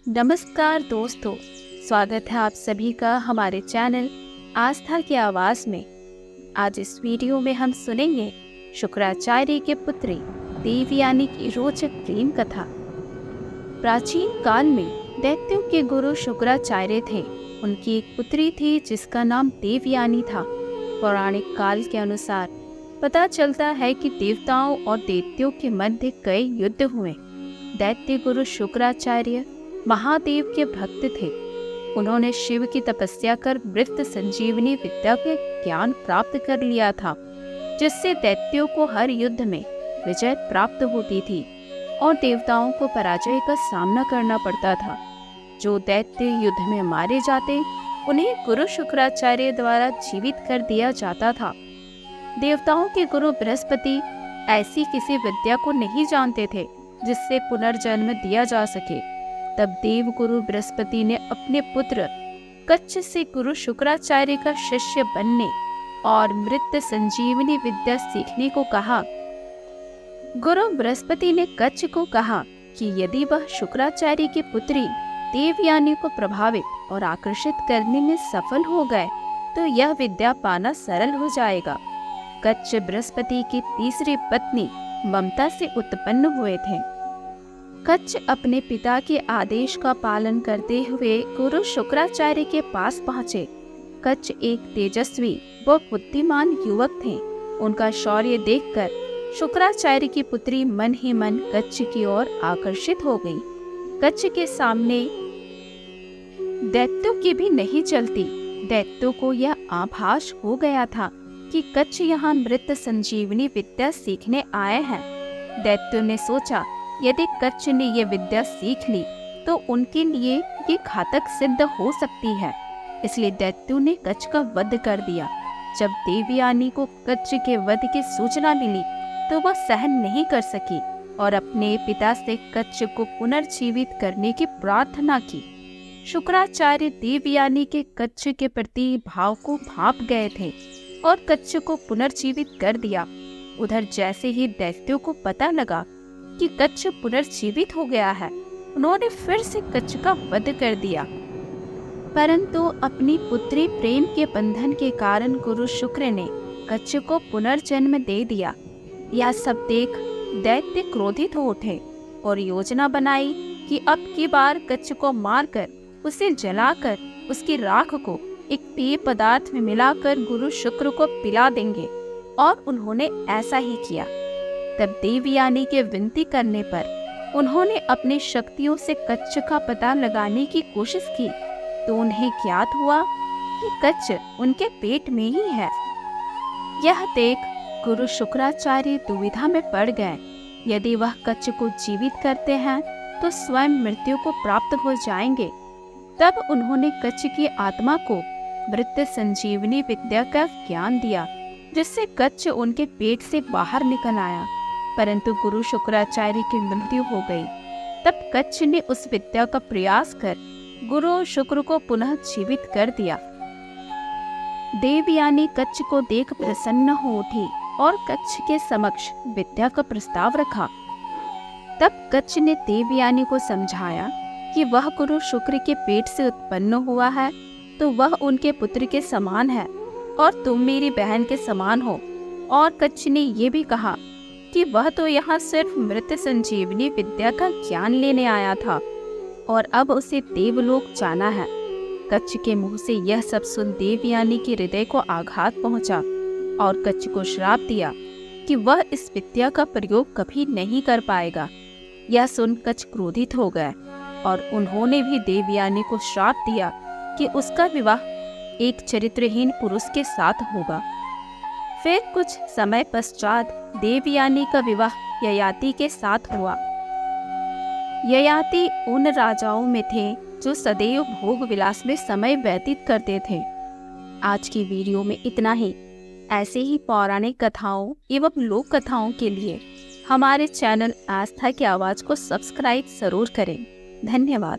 नमस्कार दोस्तों, स्वागत है आप सभी का हमारे चैनल आस्था की आवाज़ में। आज इस वीडियो में हम सुनेंगे शुक्राचार्य के पुत्री देवयानी की रोचक प्रेम कथा। प्राचीन काल में दैत्यों के गुरु शुक्राचार्य थे। उनकी एक पुत्री थी जिसका नाम देवयानी था। पौराणिक काल के अनुसार पता चलता है कि देवताओं और दैत्यों के मध्य कई युद्ध हुए। दैत्य गुरु शुक्राचार्य महादेव के भक्त थे। उन्होंने शिव की तपस्या कर मृत संजीवनी विद्या के ज्ञान प्राप्त कर लिया था, जिससे दैत्यों को हर युद्ध में विजय प्राप्त होती थी और देवताओं को पराजय का सामना करना पड़ता था। जो दैत्य युद्ध में मारे जाते उन्हें गुरु शुक्राचार्य द्वारा जीवित कर दिया जाता था। देवताओं के गुरु बृहस्पति ऐसी किसी विद्या को नहीं जानते थे जिससे पुनर्जन्म दिया जा सके। तब देव गुरु बृहस्पति ने अपने पुत्र कच्छ से गुरु शुक्राचार्य का शिष्य बनने और मृत संजीवनी विद्या सीखने को कहा। गुरु बृहस्पति ने कच्छ को कहा कि यदि वह शुक्राचार्य की पुत्री देवयानी को प्रभावित और आकर्षित करने में सफल हो गए तो यह विद्या पाना सरल हो जाएगा। कच्छ बृहस्पति की तीसरी पत्नी ममता से उत्पन्न हुए थे। कच्छ अपने पिता के आदेश का पालन करते हुए गुरु शुक्राचार्य के पास पहुँचे। कच्छ एक तेजस्वी व बुद्धिमान युवक थे। उनका शौर्य देखकर शुक्राचार्य की पुत्री मन ही मन कच्छ की ओर आकर्षित हो गई। कच्छ के सामने दैत्यों की भी नहीं चलती। दैत्यों को यह आभास हो गया था कि कच्छ यहाँ मृत संजीवनी विद्या सीखने आए हैं। दैत्यों ने सोचा यदि कच्छ ने ये विद्या सीख ली तो उनके लिए ये घातक सिद्ध हो सकती है। इसलिए दैत्यों ने कच्छ का वध कर दिया। जब देवयानी को कच्छ के वध की सूचना मिली तो वह सहन नहीं कर सकी और अपने पिता से कच्छ को पुनर्जीवित करने की प्रार्थना की। शुक्राचार्य देवयानी के कच्छ के प्रति भाव को भाप गए थे और कच्छ को पुनर्जीवित कर दिया। उधर जैसे ही दैत्यों को पता लगा कि कच्छ पुनर्जीवित हो गया है, उन्होंने फिर से कच्छ का वध कर दिया। परंतु अपनी पुत्री प्रेम के बंधन के कारण गुरु शुक्र ने कच्छ को पुनर्जन्म दे दिया। यह सब देख दैत्य क्रोधित हो उठे और योजना बनाई कि अब की बार कच्छ को मारकर उसे जलाकर उसकी राख को एक पेय पदार्थ में मिलाकर गुरु शुक्र को पिला देंगे, और उन्होंने ऐसा ही किया। तब देवयानी के विनती करने पर उन्होंने अपनी शक्तियों से कच्छ का पता लगाने की कोशिश की तो उन्हें ज्ञात हुआ कि कच्छ उनके पेट में ही है। यह देख गुरु शुक्राचार्य दुविधा में पड़ गए। यदि वह कच्छ को जीवित करते हैं तो स्वयं मृत्यु को प्राप्त हो जाएंगे। तब उन्होंने कच्छ की आत्मा को मृत संजीवनी विद्या का ज्ञान दिया, जिससे कच्छ उनके पेट से बाहर निकल आया। परंतु गुरु शुक्राचार्य की मृत्यु हो गई। तब कच्छ ने उस विद्या का प्रयास कर गुरु शुक्र को पुनः जीवित कर दिया। देवयानी कच्छ को देख प्रसन्न हो उठी और कच्छ के समक्ष विद्या का प्रस्ताव रखा। तब कच्छ ने देवयानी को समझाया कि वह गुरु शुक्र के पेट से उत्पन्न हुआ है तो वह उनके पुत्र के समान है और तुम मेरी बहन के समान हो। और कच्छ ने ये भी कहा कि वह तो यहाँ सिर्फ मृत संजीवनी विद्या का ज्ञान लेने आया था और अब उसे देवलोक जाना है। कच्छ के मुंह से यह सब सुन देवयानी के हृदय को आघात पहुंचा और कच्छ को श्राप दिया कि वह इस विद्या का प्रयोग कभी नहीं कर पाएगा। यह सुन कच्छ क्रोधित हो गए और उन्होंने भी देवयानी को श्राप दिया कि उसका विवाह एक चरित्रहीन पुरुष के साथ होगा। फिर कुछ समय पश्चात देवयानी का विवाह ययाति के साथ हुआ। ययाति उन राजाओं में थे जो सदैव भोग विलास में समय व्यतीत करते थे। आज की वीडियो में इतना ही। ऐसे ही पौराणिक कथाओं एवं लोक कथाओं के लिए हमारे चैनल आस्था की आवाज़ को सब्सक्राइब जरूर करें। धन्यवाद।